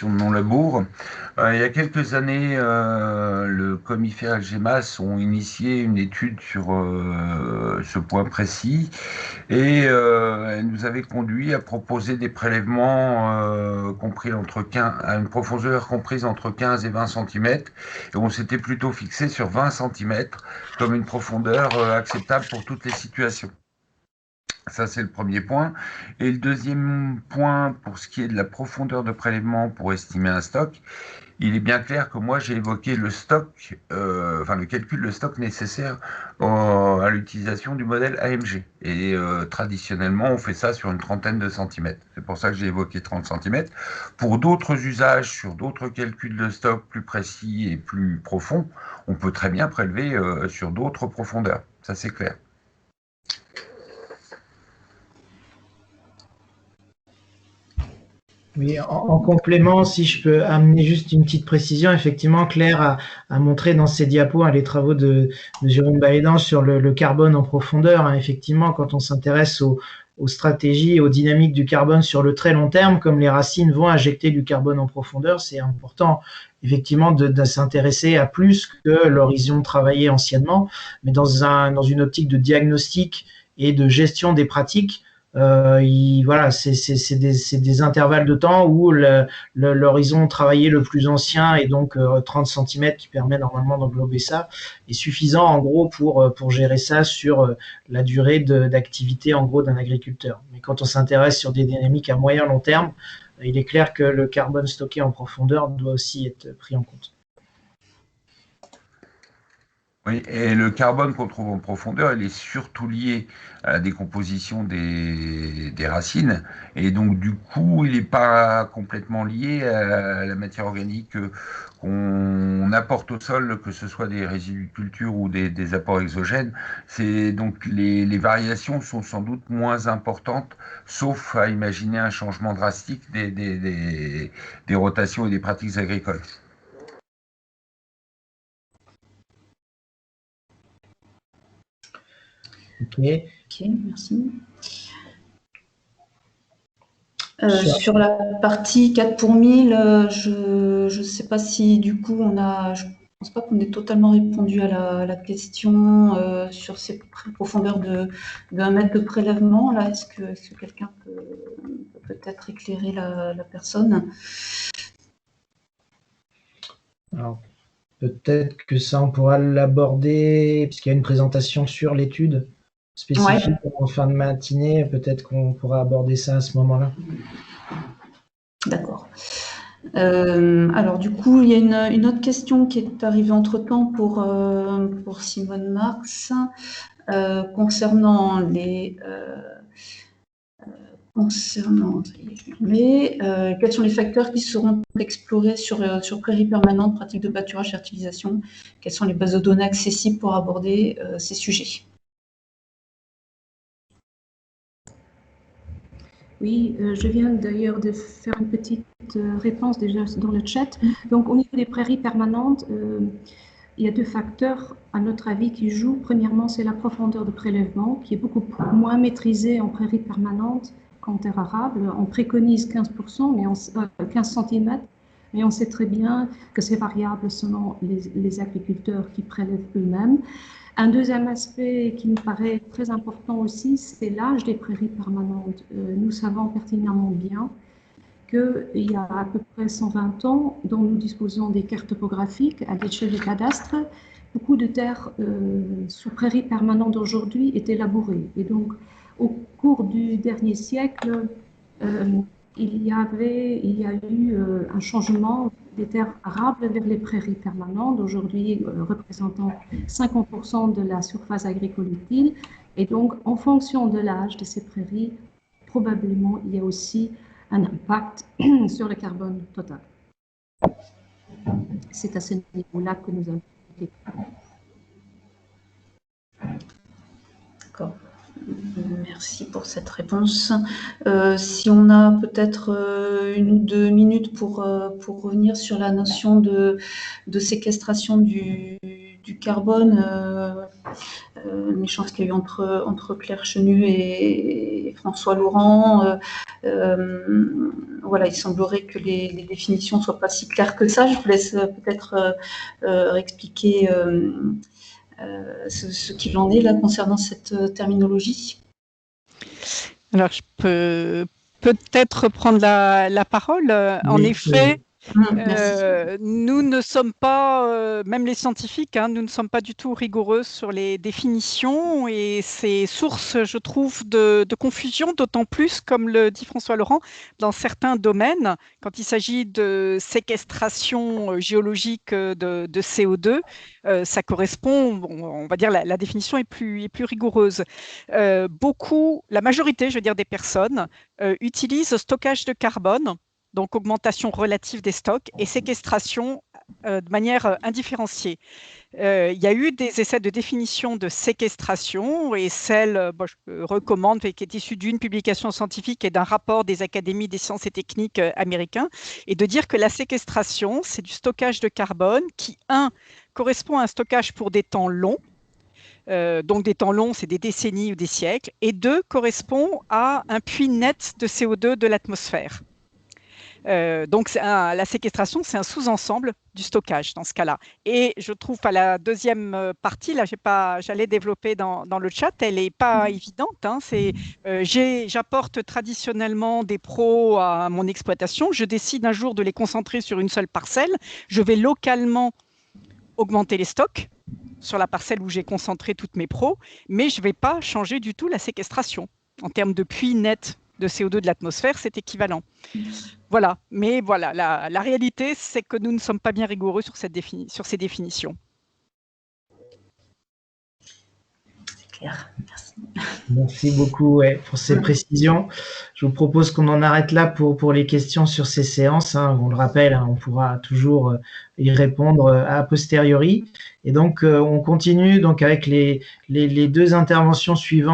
de mon labour. Il y a quelques années, le Comifère et le GEMAS ont initié une étude sur ce point précis et elle nous avait conduit à proposer des prélèvements compris à une profondeur comprise entre 15 et 20 cm. Et on s'était plutôt fixé sur 20 cm comme une profondeur acceptable pour toutes les situations. Ça, c'est le premier point. Et le deuxième point, pour ce qui est de la profondeur de prélèvement pour estimer un stock, il est bien clair que moi, j'ai évoqué le stock, enfin le calcul de stock nécessaire à l'utilisation du modèle AMG. Et traditionnellement, on fait ça sur une trentaine de centimètres. C'est pour ça que j'ai évoqué 30 centimètres. Pour d'autres usages, sur d'autres calculs de stock plus précis et plus profonds, on peut très bien prélever sur d'autres profondeurs. Ça, c'est clair. Oui, en complément, si je peux amener juste une petite précision, effectivement, Claire a montré dans ses diapos les travaux de Jérôme Baédan sur le carbone en profondeur. Effectivement, quand on s'intéresse aux stratégies et aux dynamiques du carbone sur le très long terme, comme les racines vont injecter du carbone en profondeur, c'est important effectivement de s'intéresser à plus que l'horizon travaillé anciennement, mais dans une optique de diagnostic et de gestion des pratiques. Voilà, c'est des intervalles de temps où l'horizon travaillé le plus ancien est donc 30 cm qui permet normalement d'englober ça, est suffisant en gros pour gérer ça sur la durée d'activité en gros d'un agriculteur. Mais quand on s'intéresse sur des dynamiques à moyen long terme, il est clair que le carbone stocké en profondeur doit aussi être pris en compte. Oui, et le carbone qu'on trouve en profondeur, il est surtout lié à la décomposition des racines. Et donc, du coup, il n'est pas complètement lié à la matière organique qu'on apporte au sol, que ce soit des résidus de culture ou des apports exogènes. Donc, les variations sont sans doute moins importantes, sauf à imaginer un changement drastique des rotations et des pratiques agricoles. Ok, merci. Sur la partie 4 pour 1000, je ne sais pas si du coup je pense pas qu'on ait totalement répondu à la question sur ces profondeurs de 1 mètre de prélèvement. Là, est-ce que quelqu'un peut peut-être éclairer la personne? Alors, peut-être que ça, on pourra l'aborder, puisqu'il y a une présentation sur l'étude spécifique en fin de matinée. Peut-être qu'on pourra aborder ça à ce moment-là. D'accord. Alors du coup, il y a une autre question qui est arrivée entre-temps pour Simone Marx concernant quels sont les facteurs qui seront explorés sur prairies permanentes, pratiques de pâturage, fertilisation? Quelles sont les bases de données accessibles pour aborder ces sujets? Oui, je viens d'ailleurs de faire une petite réponse déjà dans le chat. Donc, au niveau des prairies permanentes, il y a 2 facteurs, à notre avis, qui jouent. Premièrement, c'est la profondeur de prélèvement, qui est beaucoup moins maîtrisée en prairies permanentes qu'en terre arable. On préconise 15%, 15 cm, mais on sait très bien que c'est variable selon les agriculteurs qui prélèvent eux-mêmes. Un deuxième aspect qui nous paraît très important aussi, c'est l'âge des prairies permanentes. Nous savons pertinemment bien qu'il y a à peu près 120 ans, dont nous disposons des cartes topographiques à l'échelle du cadastre, beaucoup de terres sous prairies permanentes d'aujourd'hui étaient labourées. Et donc, au cours du dernier siècle, il y a eu un changement des terres arables vers les prairies permanentes, aujourd'hui représentant 50% de la surface agricole utile. Et donc, en fonction de l'âge de ces prairies, probablement, il y a aussi un impact sur le carbone total. C'est à ce niveau-là que nous avons été. D'accord. Merci pour cette réponse. Si on a peut-être 1 ou 2 minutes pour revenir sur la notion de séquestration du carbone l'échange qu'il y a eu entre Claire Chenu et François Laurent. Voilà, il semblerait que les définitions ne soient pas si claires que ça. Je vous laisse peut-être expliquer ce qu'il en est là concernant cette terminologie. Alors, je peux peut-être prendre la parole. En effet, nous ne sommes pas, même les scientifiques, nous ne sommes pas du tout rigoureux sur les définitions et c'est source, je trouve, de confusion, d'autant plus, comme le dit François Laurent, dans certains domaines, quand il s'agit de séquestration géologique de CO2, ça correspond, on va dire, la définition est plus rigoureuse. La majorité, je veux dire, des personnes utilisent stockage de carbone, donc augmentation relative des stocks, et séquestration de manière indifférenciée. Il y a eu des essais de définition de séquestration et celle, je recommande, qui est issue d'une publication scientifique et d'un rapport des académies des sciences et techniques américains, et de dire que la séquestration, c'est du stockage de carbone qui, correspond à un stockage pour des temps longs. Donc des temps longs, c'est des décennies ou des siècles, et 2, correspond à un puits net de CO2 de l'atmosphère. Donc la séquestration, c'est un sous-ensemble du stockage dans ce cas-là. Et je trouve à la deuxième partie, là j'allais développer dans le chat, elle n'est pas évidente. J'apporte traditionnellement des pros à mon exploitation, je décide un jour de les concentrer sur une seule parcelle, je vais localement augmenter les stocks sur la parcelle où j'ai concentré toutes mes pros, mais je ne vais pas changer du tout la séquestration. En termes de puits net de CO2 de l'atmosphère, c'est équivalent. Voilà, mais voilà, la réalité, c'est que nous ne sommes pas bien rigoureux sur ces définitions. C'est clair, merci. Merci beaucoup pour ces précisions. Je vous propose qu'on en arrête là pour les questions sur ces séances. On le rappelle, on pourra toujours y répondre a posteriori. Et donc, on continue donc avec les 2 interventions suivantes.